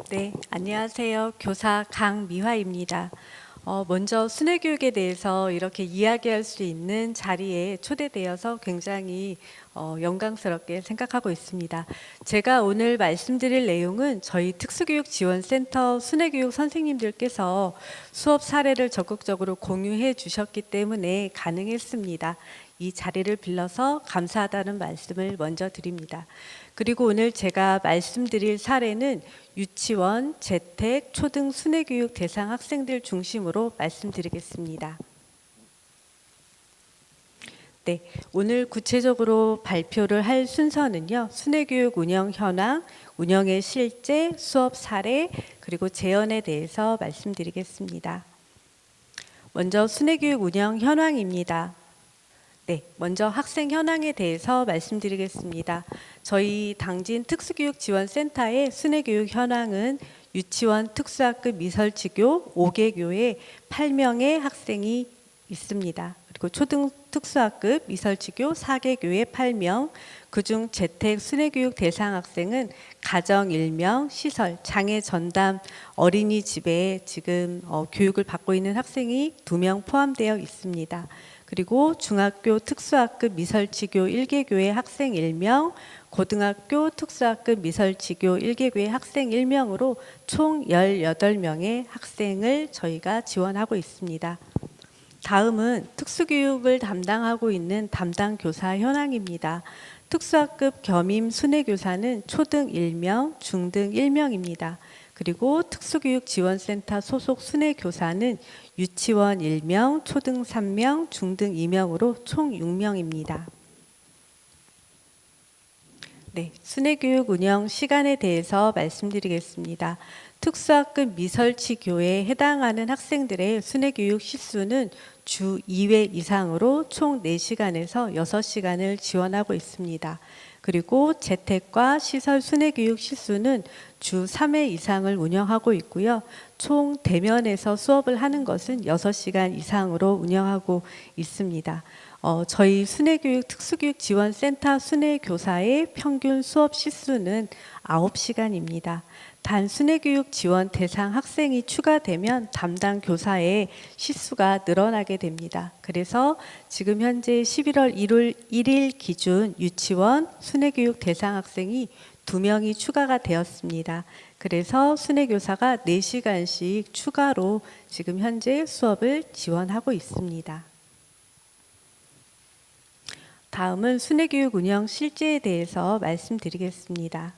네, 안녕하세요. 교사 강미화입니다. 먼저 순회교육에 대해서 이렇게 이야기할 수 있는 자리에 초대되어서 굉장히 영광스럽게 생각하고 있습니다. 제가 오늘 말씀드릴 내용은 저희 특수교육지원센터 순회교육 선생님들께서 수업 사례를 적극적으로 공유해 주셨기 때문에 가능했습니다. 이 자리를 빌려서 감사하다는 말씀을 먼저 드립니다. 그리고 오늘 제가 말씀드릴 사례는 유치원, 재택, 초등 순회교육 대상 학생들 중심으로 말씀드리겠습니다. 네, 오늘 구체적으로 발표를 할 순서는요. 순회교육 운영 현황, 운영의 실제, 수업 사례, 그리고 재현에 대해서 말씀드리겠습니다. 먼저 순회교육 운영 현황입니다. 네, 먼저 학생 현황에 대해서 말씀드리겠습니다. 저희 당진 특수교육지원센터의 순회교육 현황은 유치원 특수학급 미설치교 5개교에 8명의 학생이 있습니다. 그리고 초등 특수학급 미설치교 4개교에 8명, 그중 재택 순회교육 대상 학생은 가정 1명, 시설, 장애 전담 어린이집에 지금 교육을 받고 있는 학생이 2명 포함되어 있습니다. 그리고 중학교 특수학급 미설치교 1개교의 학생 1명, 고등학교 특수학급 미설치교 1개교의 학생 1명으로 총 18명의 학생을 저희가 지원하고 있습니다. 다음은 특수교육을 담당하고 있는 담당 교사 현황입니다. 특수학급 겸임 순회교사는 초등 1명, 중등 1명입니다. 그리고 특수교육지원센터 소속 순회교사는 유치원 1명, 초등 3명, 중등 2명으로 총 6명입니다. 네, 순회교육 운영 시간에 대해서 말씀드리겠습니다. 특수학급 미설치교에 해당하는 학생들의 순회교육 시수는 주 2회 이상으로 총 4시간에서 6시간을 지원하고 있습니다. 그리고 재택과 시설 순회교육 시수는 주 3회 이상을 운영하고 있고요. 총 대면에서 수업을 하는 것은 6시간 이상으로 운영하고 있습니다. 저희 순회교육 특수교육지원센터 순회교사의 평균 수업 시수는 9시간입니다. 단 순회교육 지원 대상 학생이 추가되면 담당 교사의 시수가 늘어나게 됩니다. 그래서 지금 현재 11월 1일 기준 유치원 순회교육 대상 학생이 2명이 추가가 되었습니다. 그래서 순회교사가 4시간씩 추가로 지금 현재 수업을 지원하고 있습니다. 다음은 순회교육 운영 실제에 대해서 말씀드리겠습니다.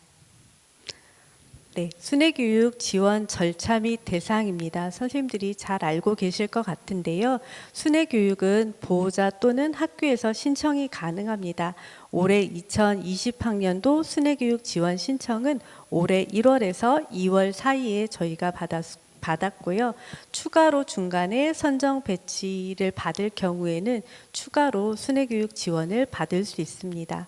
네, 순회교육 지원 절차 및 대상입니다. 선생님들이 잘 알고 계실 것 같은데요. 순회교육은 보호자 또는 학교에서 신청이 가능합니다. 올해 2020학년도 순회교육 지원 신청은 올해 1월에서 2월 사이에 저희가 받았고요. 추가로 중간에 선정 배치를 받을 경우에는 추가로 순회교육 지원을 받을 수 있습니다.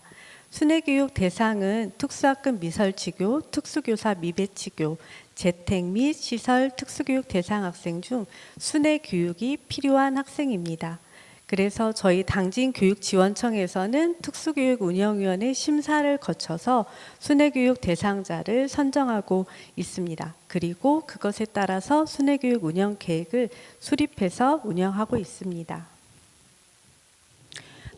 순회교육 대상은 특수학급 미설치교, 특수교사 미배치교, 재택 및 시설 특수교육 대상 학생 중 순회교육이 필요한 학생입니다. 그래서 저희 당진교육지원청에서는 특수교육운영위원회 심사를 거쳐서 순회교육 대상자를 선정하고 있습니다. 그리고 그것에 따라서 순회교육 운영 계획을 수립해서 운영하고 있습니다.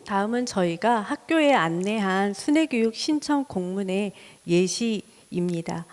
다음은 저희가 학교에 안내한 순회교육 신청 공문의 예시입니다.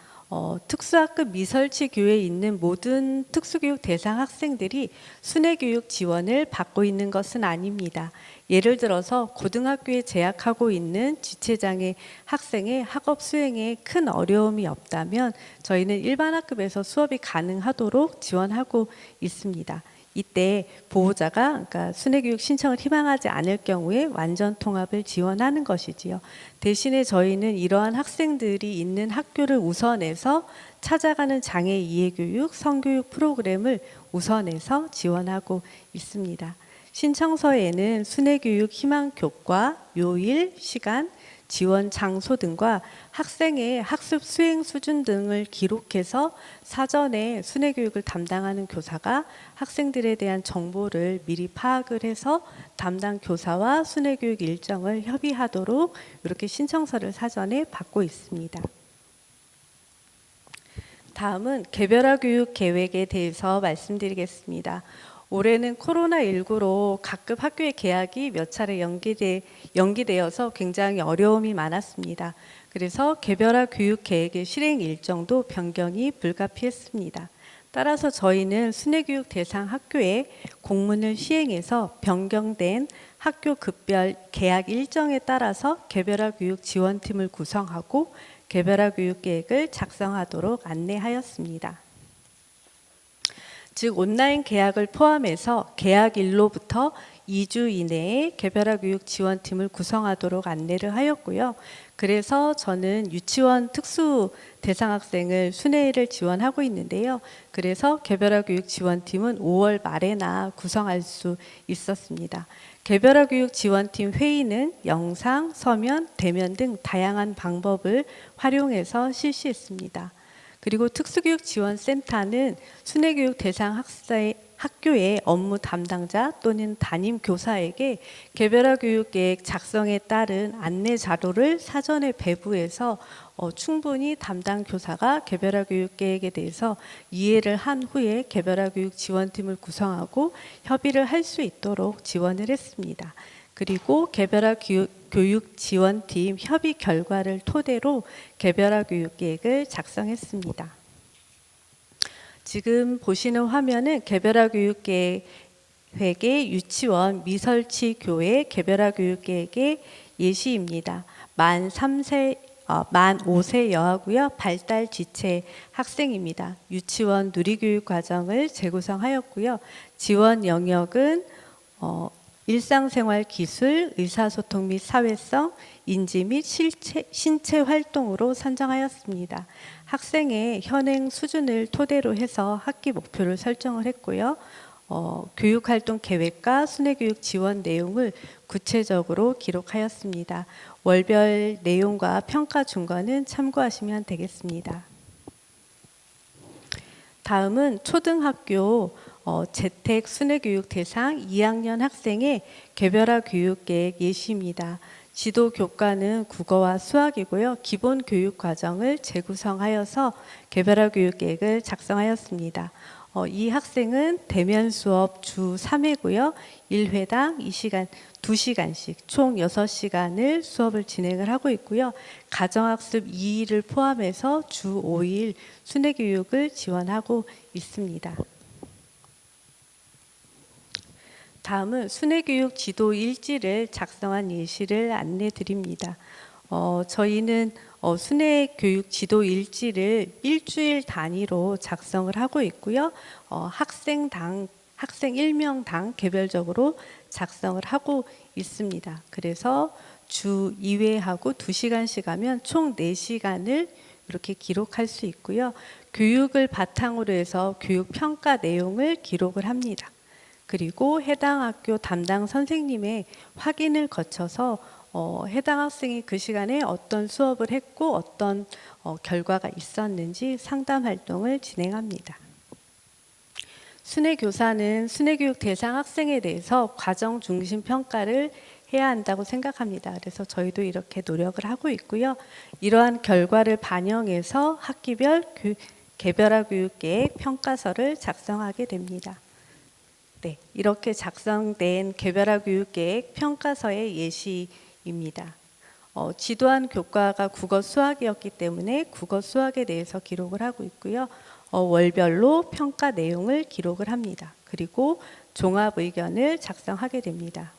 특수학급 미설치 교회에 있는 모든 특수교육 대상 학생들이 순회교육 지원을 받고 있는 것은 아닙니다. 예를 들어서 고등학교에 재학하고 있는 지체장애 학생의 학업 수행에 큰 어려움이 없다면 저희는 일반 학급에서 수업이 가능하도록 지원하고 있습니다. 이때 보호자가 그러니까 순회교육 신청을 희망하지 않을 경우에 완전 통합을 지원하는 것이지요. 대신에 저희는 이러한 학생들이 있는 학교를 우선해서 찾아가는 장애 이해 교육, 성교육 프로그램을 우선해서 지원하고 있습니다. 신청서에는 순회교육 희망 교과, 요일, 시간, 지원 장소 등과 학생의 학습 수행 수준 등을 기록해서 사전에 순회교육을 담당하는 교사가 학생들에 대한 정보를 미리 파악을 해서 담당 교사와 순회교육 일정을 협의하도록 이렇게 신청서를 사전에 받고 있습니다. 다음은 개별화 교육 계획에 대해서 말씀드리겠습니다. 올해는 코로나19로 각급 학교의 개학이 몇 차례 연기되어서 굉장히 어려움이 많았습니다. 그래서 개별화 교육 계획의 실행 일정도 변경이 불가피했습니다. 따라서 저희는 순회교육 대상 학교에 공문을 시행해서 변경된 학교 급별 개학 일정에 따라서 개별화 교육 지원팀을 구성하고 개별화 교육 계획을 작성하도록 안내하였습니다. 즉 온라인 개학을 포함해서 개학일로부터 2주 이내에 개별화 교육 지원팀을 구성하도록 안내를 하였고요. 그래서 저는 유치원 특수 대상 학생을 순회를 지원하고 있는데요. 그래서 개별화 교육 지원팀은 5월 말에나 구성할 수 있었습니다. 개별화 교육 지원팀 회의는 영상, 서면, 대면 등 다양한 방법을 활용해서 실시했습니다. 그리고 특수교육지원센터는 순회교육 대상 학교의 업무 담당자 또는 담임 교사에게 개별화 교육 계획 작성에 따른 안내 자료를 사전에 배부해서 충분히 담당 교사가 개별화 교육 계획에 대해서 이해를 한 후에 개별화 교육 지원팀을 구성하고 협의를 할 수 있도록 지원을 했습니다. 그리고 개별화 교육 지원팀 협의 결과를 토대로 개별화 교육 계획을 작성했습니다. 지금 보시는 화면은 개별화 교육 계획의 유치원 미설치 교회 개별화 교육 계획의 예시입니다. 만 5세 여하고요. 발달 지체 학생입니다. 유치원 누리교육 과정을 재구성하였고요. 지원 영역은 일상생활 기술, 의사소통 및 사회성, 인지 및 신체 활동으로 선정하였습니다. 학생의 현행 수준을 토대로 해서 학기 목표를 설정을 했고요. 교육활동 계획과 순회교육 지원 내용을 구체적으로 기록하였습니다. 월별 내용과 평가 준거는 참고하시면 되겠습니다. 다음은 초등학교 재택 순회교육 대상 2학년 학생의 개별화 교육 계획 예시입니다. 지도 교과는 국어와 수학이고요. 기본 교육 과정을 재구성하여서 개별화 교육 계획을 작성하였습니다. 이 학생은 대면 수업 주 3회고요. 1회당 2시간씩 총 6시간을 수업을 진행을 하고 있고요. 가정학습 2일을 포함해서 주 5일 순회교육을 지원하고 있습니다. 다음은 순회교육 지도 일지를 작성한 예시를 안내 드립니다. 저희는 순회교육 지도 일지를 일주일 단위로 작성을 하고 있고요. 학생 1명당 개별적으로 작성을 하고 있습니다. 그래서 주 2회하고 2시간씩 하면 총 4시간을 이렇게 기록할 수 있고요. 교육을 바탕으로 해서 교육 평가 내용을 기록을 합니다. 그리고 해당 학교 담당 선생님의 확인을 거쳐서 해당 학생이 그 시간에 어떤 수업을 했고 어떤 결과가 있었는지 상담 활동을 진행합니다. 순회교사는 순회교육 대상 학생에 대해서 과정 중심 평가를 해야 한다고 생각합니다. 그래서 저희도 이렇게 노력을 하고 있고요. 이러한 결과를 반영해서 학기별 개별화 교육 계획 평가서를 작성하게 됩니다. 네, 이렇게 작성된 개별화 교육 계획 평가서의 예시입니다. 지도한 교과가 국어 수학이었기 때문에 국어 수학에 대해서 기록을 하고 있고요. 월별로 평가 내용을 기록을 합니다. 그리고 종합 의견을 작성하게 됩니다.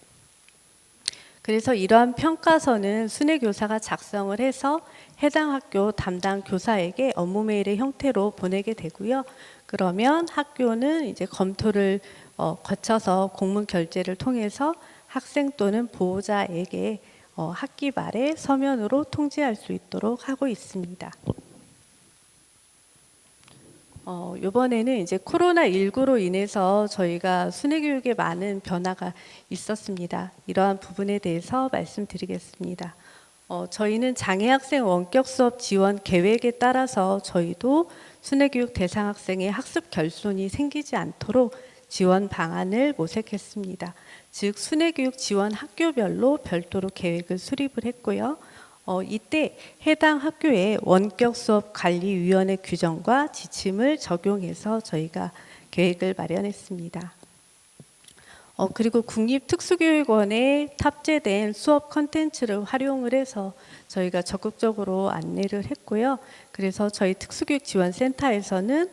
그래서 이러한 평가서는 순회교사가 작성을 해서 해당 학교 담당 교사에게 업무 메일의 형태로 보내게 되고요. 그러면 학교는 이제 검토를 거쳐서 공문 결제를 통해서 학생 또는 보호자에게 학기 말에 서면으로 통지할 수 있도록 하고 있습니다. 이번에는 이제 코로나19로 인해서 저희가 순회교육에 많은 변화가 있었습니다. 이러한 부분에 대해서 말씀드리겠습니다. 저희는 장애학생 원격 수업 지원 계획에 따라서 저희도 순회교육 대상 학생의 학습 결손이 생기지 않도록 지원 방안을 모색했습니다. 즉 순회교육 지원 학교별로 별도로 계획을 수립을 했고요. 이때 해당 학교의 원격 수업 관리위원회 규정과 지침을 적용해서 저희가 계획을 마련했습니다. 그리고 국립특수교육원에 탑재된 수업 컨텐츠를 활용을 해서 저희가 적극적으로 안내를 했고요. 그래서 저희 특수교육지원센터에서는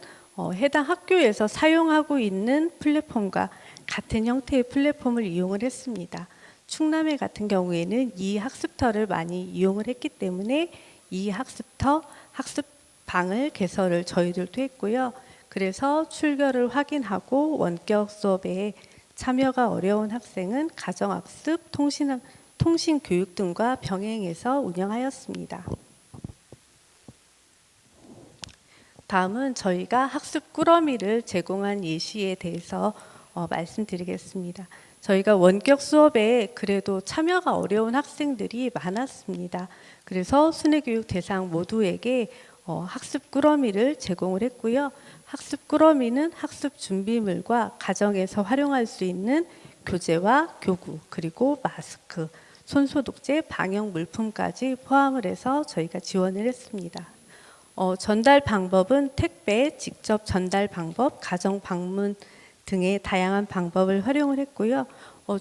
해당 학교에서 사용하고 있는 플랫폼과 같은 형태의 플랫폼을 이용을 했습니다. 충남에 같은 경우에는 이 학습터를 많이 이용을 했기 때문에 이 학습터, 학습방을 개설을 저희들도 했고요. 그래서 출결을 확인하고 원격 수업에 참여가 어려운 학생은 가정학습, 통신교육 등과 병행해서 운영하였습니다. 다음은 저희가 학습 꾸러미를 제공한 예시에 대해서 말씀드리겠습니다. 저희가 원격 수업에 그래도 참여가 어려운 학생들이 많았습니다. 그래서 순회교육 대상 모두에게 학습 꾸러미를 제공을 했고요. 학습 꾸러미는 학습 준비물과 가정에서 활용할 수 있는 교재와 교구, 그리고 마스크, 손소독제, 방역 물품까지 포함을 해서 저희가 지원을 했습니다. 전달 방법은 택배, 직접 전달 방법, 가정 방문 등의 다양한 방법을 활용을 했고요.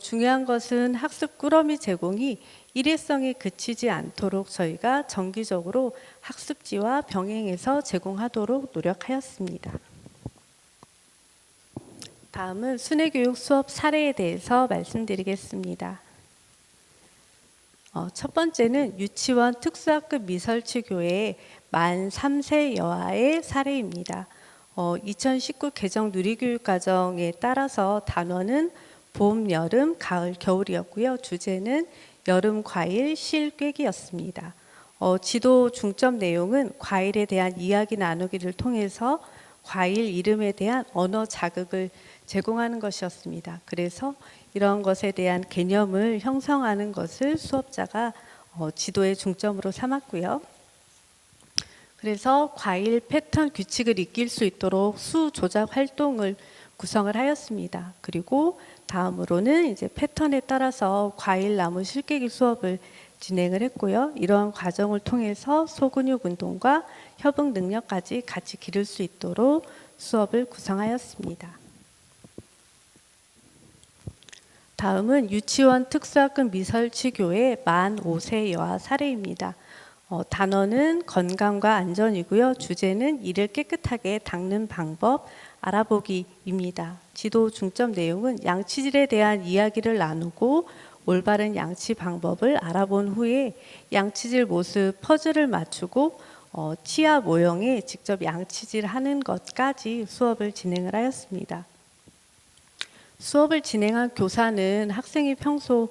중요한 것은 학습 꾸러미 제공이 일회성에 그치지 않도록 저희가 정기적으로 학습지와 병행해서 제공하도록 노력하였습니다. 다음은 순회교육 수업 사례에 대해서 말씀드리겠습니다. 첫 번째는 유치원 특수학급 미설치 교회 만 3세 여아의 사례입니다. 2019 개정 누리교육과정에 따라서 단원은 봄, 여름, 가을, 겨울이었고요. 주제는 여름 과일 실꿰기였습니다. 지도 중점 내용은 과일에 대한 이야기 나누기를 통해서 과일 이름에 대한 언어 자극을 제공하는 것이었습니다. 그래서 이런 것에 대한 개념을 형성하는 것을 수업자가 지도의 중점으로 삼았고요. 그래서 과일 패턴 규칙을 익힐 수 있도록 수 조작 활동을 구성을 하였습니다. 그리고 다음으로는 이제 패턴에 따라서 과일 나무 실깨기 수업을 진행을 했고요. 이러한 과정을 통해서 소근육 운동과 협응 능력까지 같이 기를 수 있도록 수업을 구성하였습니다. 다음은 유치원 특수학급 미설치교회 만 5세 여아 사례입니다. 단어는 건강과 안전이고요. 주제는 이를 깨끗하게 닦는 방법 알아보기입니다. 지도 중점 내용은 양치질에 대한 이야기를 나누고 올바른 양치 방법을 알아본 후에 양치질 모습 퍼즐을 맞추고 치아 모형에 직접 양치질하는 것까지 수업을 진행을 하였습니다. 수업을 진행한 교사는 학생이 평소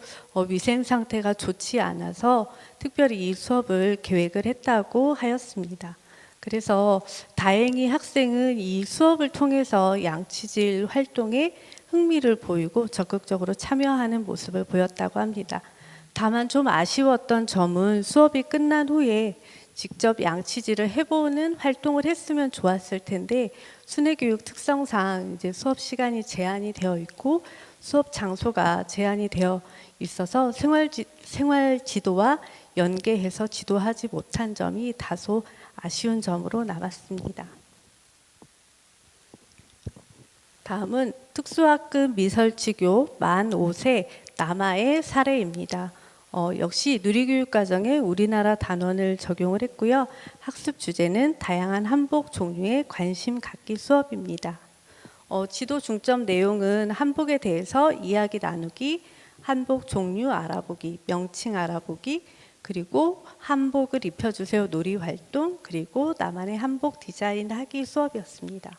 위생 상태가 좋지 않아서 특별히 이 수업을 계획을 했다고 하였습니다. 그래서 다행히 학생은 이 수업을 통해서 양치질 활동에 흥미를 보이고 적극적으로 참여하는 모습을 보였다고 합니다. 다만 좀 아쉬웠던 점은 수업이 끝난 후에 직접 양치질을 해보는 활동을 했으면 좋았을 텐데 순회교육 특성상 이제 수업 시간이 제한이 되어 있고 수업 장소가 제한이 되어 있어서 생활 지도와 연계해서 지도하지 못한 점이 다소 아쉬운 점으로 남았습니다. 다음은 특수학급 미설치교 만 5세 남아의 사례입니다. 역시 누리교육과정에 우리나라 단원을 적용을 했고요. 학습 주제는 다양한 한복 종류에 관심 갖기 수업입니다. 지도 중점 내용은 한복에 대해서 이야기 나누기, 한복 종류 알아보기, 명칭 알아보기, 그리고 한복을 입혀주세요 놀이 활동, 그리고 나만의 한복 디자인 하기 수업이었습니다.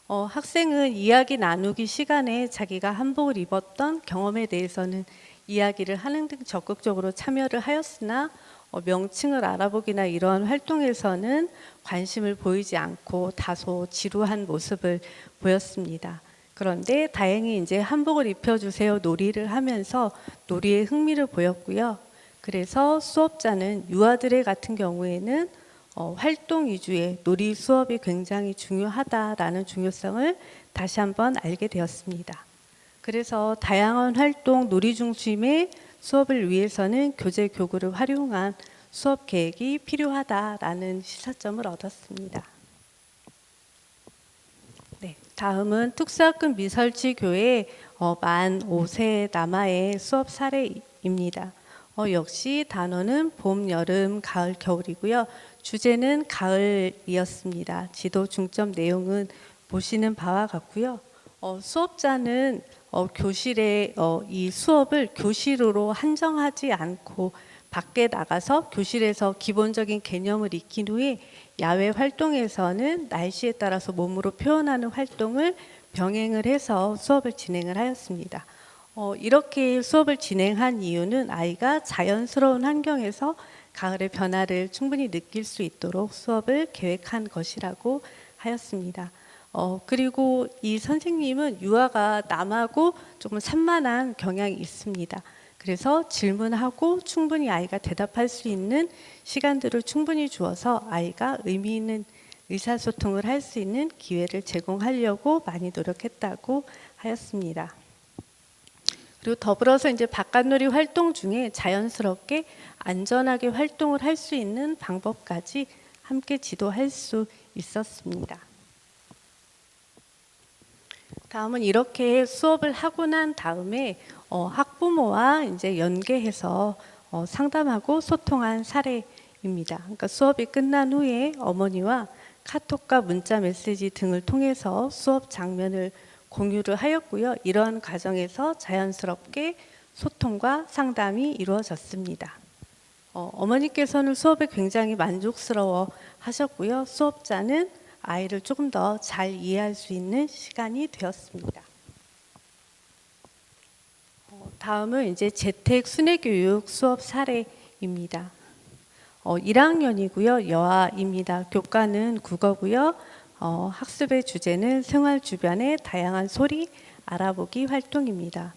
학생은 이야기 나누기 시간에 자기가 한복을 입었던 경험에 대해서는 이야기를 하는 등 적극적으로 참여를 하였으나 명칭을 알아보기나 이러한 활동에서는 관심을 보이지 않고 다소 지루한 모습을 보였습니다. 그런데 다행히 이제 한복을 입혀주세요 놀이를 하면서 놀이에 흥미를 보였고요. 그래서 수업자는 유아들의 같은 경우에는 활동 위주의 놀이 수업이 굉장히 중요하다라는 중요성을 다시 한번 알게 되었습니다. 그래서 다양한 활동, 놀이 중심의 수업을 위해서는 교재 교구를 활용한 수업 계획이 필요하다라는 시사점을 얻었습니다. 네, 다음은 특수학급 미설치 교회 만 5세 남아의 수업 사례입니다. 역시 단어는 봄, 여름, 가을, 겨울이고요. 주제는 가을이었습니다. 지도 중점 내용은 보시는 바와 같고요. 수업자는 교실에 이 수업을 교실로 한정하지 않고 밖에 나가서 교실에서 기본적인 개념을 익힌 후에 야외 활동에서는 날씨에 따라서 몸으로 표현하는 활동을 병행을 해서 수업을 진행을 하였습니다. 이렇게 수업을 진행한 이유는 아이가 자연스러운 환경에서 가을의 변화를 충분히 느낄 수 있도록 수업을 계획한 것이라고 하였습니다. 그리고 이 선생님은 유아가 남하고 조금 산만한 경향이 있습니다. 그래서 질문하고 충분히 아이가 대답할 수 있는 시간들을 충분히 주어서 아이가 의미 있는 의사소통을 할 수 있는 기회를 제공하려고 많이 노력했다고 하였습니다. 그리고 더불어서 이제 바깥놀이 활동 중에 자연스럽게 안전하게 활동을 할 수 있는 방법까지 함께 지도할 수 있었습니다. 다음은 이렇게 수업을 하고 난 다음에 학부모와 이제 연계해서 상담하고 소통한 사례입니다. 그러니까 수업이 끝난 후에 어머니와 카톡과 문자 메시지 등을 통해서 수업 장면을 공유를 하였고요. 이러한 과정에서 자연스럽게 소통과 상담이 이루어졌습니다. 어머니께서는 수업에 굉장히 만족스러워 하셨고요. 수업자는 아이를 조금 더 잘 이해할 수 있는 시간이 되었습니다. 다음은 이제 재택 순회교육 수업 사례입니다. 1학년이고요. 여아입니다. 교과는 국어고요. 학습의 주제는 생활 주변의 다양한 소리 알아보기 활동입니다.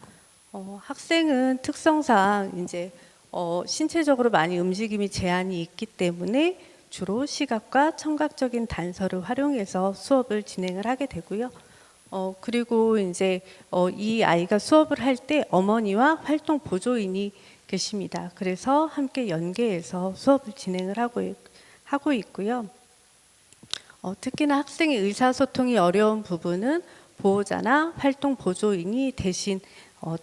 학생은 특성상 이제 신체적으로 많이 움직임이 제한이 있기 때문에 주로 시각과 청각적인 단서를 활용해서 수업을 진행을 하게 되고요. 그리고 이제 이 아이가 수업을 할 때 어머니와 활동 보조인이 계십니다. 그래서 함께 연계해서 수업을 진행을 하고 있고요. 특히나 학생의 의사소통이 어려운 부분은 보호자나 활동 보조인이 대신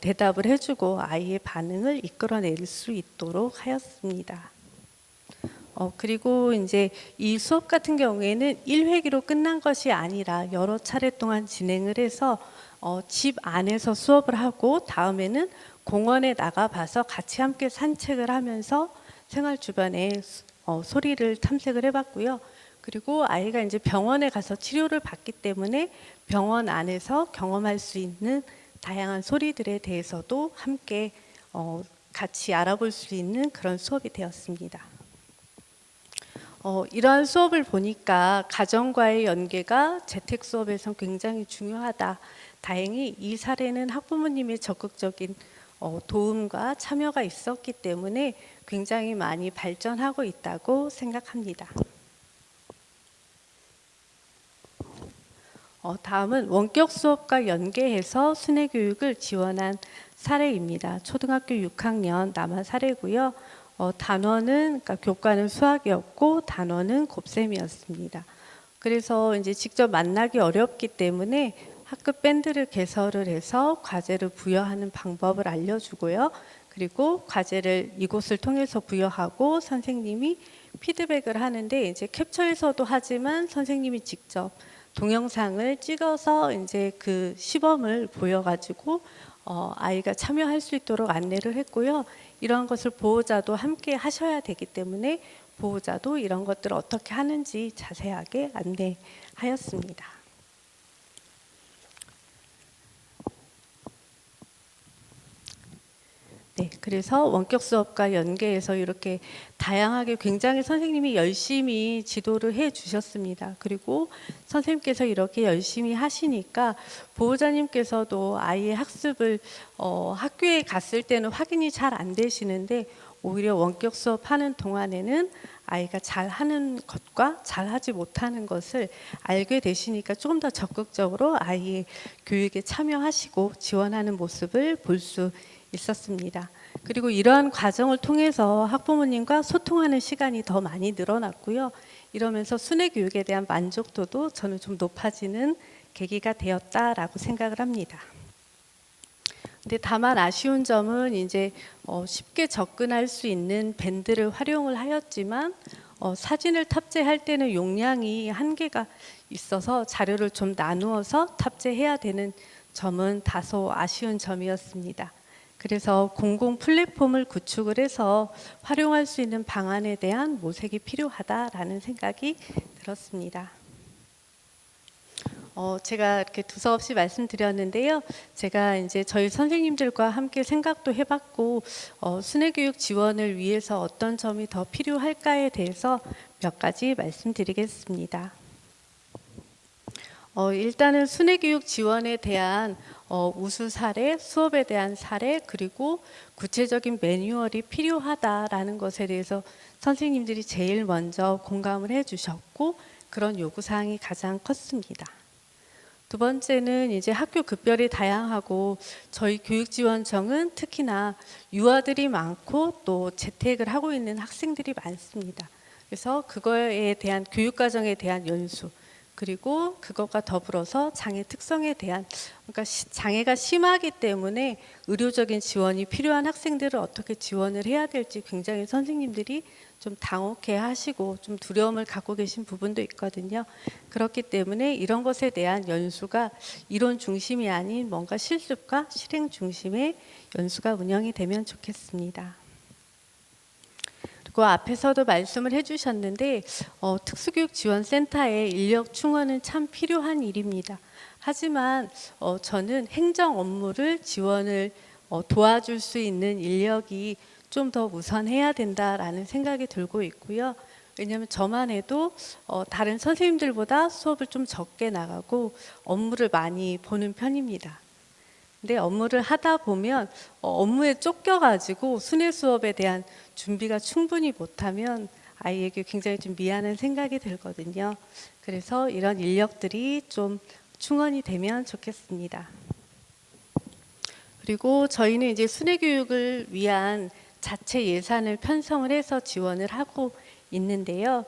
대답을 해주고 아이의 반응을 이끌어낼 수 있도록 하였습니다. 그리고 이제 이 수업 같은 경우에는 1회기로 끝난 것이 아니라 여러 차례 동안 진행을 해서 집 안에서 수업을 하고 다음에는 공원에 나가봐서 같이 함께 산책을 하면서 생활 주변의 소리를 탐색을 해봤고요. 그리고 아이가 이제 병원에 가서 치료를 받기 때문에 병원 안에서 경험할 수 있는 다양한 소리들에 대해서도 함께 같이 알아볼 수 있는 그런 수업이 되었습니다. 이러한 수업을 보니까 가정과의 연계가 재택 수업에서 굉장히 중요하다. 다행히 이 사례는 학부모님의 적극적인 도움과 참여가 있었기 때문에 굉장히 많이 발전하고 있다고 생각합니다. 다음은 원격 수업과 연계해서 순회 교육을 지원한 사례입니다. 초등학교 6학년 남아 사례고요. 단원은 그러니까 교과는 수학이었고 단원은 곱셈이었습니다. 그래서 이제 직접 만나기 어렵기 때문에 학급 밴드를 개설을 해서 과제를 부여하는 방법을 알려주고요. 그리고 과제를 이곳을 통해서 부여하고 선생님이 피드백을 하는데 이제 캡처해서도 하지만 선생님이 직접 동영상을 찍어서 이제 그 시범을 보여가지고 아이가 참여할 수 있도록 안내를 했고요. 이러한 것을 보호자도 함께 하셔야 되기 때문에 보호자도 이런 것들을 어떻게 하는지 자세하게 안내하였습니다. 네, 그래서 원격 수업과 연계해서 이렇게 다양하게 굉장히 선생님이 열심히 지도를 해 주셨습니다. 그리고 선생님께서 이렇게 열심히 하시니까 보호자님께서도 아이의 학습을 학교에 갔을 때는 확인이 잘 안 되시는데 오히려 원격 수업하는 동안에는 아이가 잘하는 것과 잘하지 못하는 것을 알게 되시니까 조금 더 적극적으로 아이의 교육에 참여하시고 지원하는 모습을 볼 수 있었습니다. 그리고 이러한 과정을 통해서 학부모님과 소통하는 시간이 더 많이 늘어났고요. 이러면서 순회 교육에 대한 만족도도 저는 좀 높아지는 계기가 되었다라고 생각을 합니다. 근데 다만 아쉬운 점은 이제 쉽게 접근할 수 있는 밴드를 활용을 하였지만 사진을 탑재할 때는 용량이 한계가 있어서 자료를 좀 나누어서 탑재해야 되는 점은 다소 아쉬운 점이었습니다. 그래서 공공 플랫폼을 구축을 해서 활용할 수 있는 방안에 대한 모색이 필요하다라는 생각이 들었습니다. 제가 이렇게 두서없이 말씀드렸는데요. 제가 이제 저희 선생님들과 함께 생각도 해봤고, 순회교육 지원을 위해서 어떤 점이 더 필요할까에 대해서 몇 가지 말씀드리겠습니다. 일단은 순회교육 지원에 대한 우수 사례, 수업에 대한 사례, 그리고 구체적인 매뉴얼이 필요하다라는 것에 대해서 선생님들이 제일 먼저 공감을 해주셨고, 그런 요구사항이 가장 컸습니다. 두 번째는 이제 학교 급별이 다양하고 저희 교육지원청은 특히나 유아들이 많고 또 재택을 하고 있는 학생들이 많습니다. 그래서 그거에 대한 교육과정에 대한 연수, 그리고 그것과 더불어서 장애 특성에 대한, 그러니까 장애가 심하기 때문에 의료적인 지원이 필요한 학생들을 어떻게 지원을 해야 될지 굉장히 선생님들이 좀 당혹해 하시고 좀 두려움을 갖고 계신 부분도 있거든요. 그렇기 때문에 이런 것에 대한 연수가 이론 중심이 아닌 뭔가 실습과 실행 중심의 연수가 운영이 되면 좋겠습니다. 그 앞에서도 말씀을 해주셨는데 특수교육지원센터의 인력 충원은 참 필요한 일입니다. 하지만 저는 행정 업무를 지원을 도와줄 수 있는 인력이 좀 더 우선해야 된다라는 생각이 들고 있고요. 왜냐하면 저만 해도 다른 선생님들보다 수업을 좀 적게 나가고 업무를 많이 보는 편입니다. 근데 업무를 하다 보면 업무에 쫓겨가지고 순회 수업에 대한 준비가 충분히 못하면 아이에게 굉장히 좀 미안한 생각이 들거든요. 그래서 이런 인력들이 좀 충원이 되면 좋겠습니다. 그리고 저희는 이제 순회 교육을 위한 자체 예산을 편성을 해서 지원을 하고 있는데요.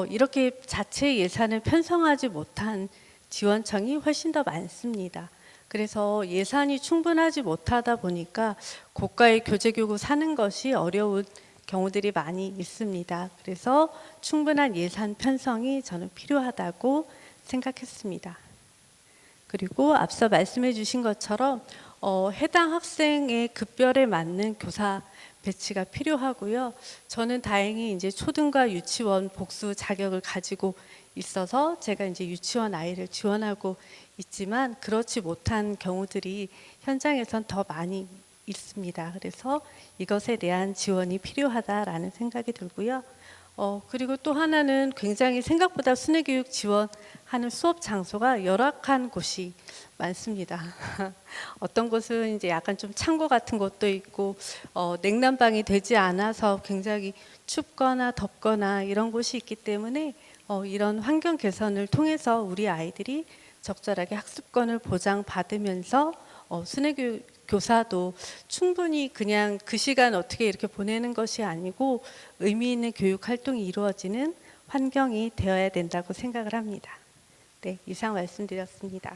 이렇게 자체 예산을 편성하지 못한 지원청이 훨씬 더 많습니다. 그래서 예산이 충분하지 못하다 보니까 고가의 교재교구 사는 것이 어려운 경우들이 많이 있습니다. 그래서 충분한 예산 편성이 저는 필요하다고 생각했습니다. 그리고 앞서 말씀해 주신 것처럼 해당 학생의 급별에 맞는 교사 배치가 필요하고요. 저는 다행히 이제 초등과 유치원 복수 자격을 가지고 있어서 제가 이제 유치원 아이를 지원하고 있지만 그렇지 못한 경우들이 현장에선 더 많이 있습니다. 그래서 이것에 대한 지원이 필요하다라는 생각이 들고요. 그리고 또 하나는 굉장히 생각보다 순회교육 지원하는 수업 장소가 열악한 곳이 많습니다. 어떤 곳은 이제 약간 좀 창고 같은 곳도 있고 냉난방이 되지 않아서 굉장히 춥거나 덥거나 이런 곳이 있기 때문에 이런 환경 개선을 통해서 우리 아이들이 적절하게 학습권을 보장받으면서 순회교육 교사도 충분히 그냥 그 시간 어떻게 이렇게 보내는 것이 아니고 의미 있는 교육 활동이 이루어지는 환경이 되어야 된다고 생각을 합니다. 네, 이상 말씀드렸습니다.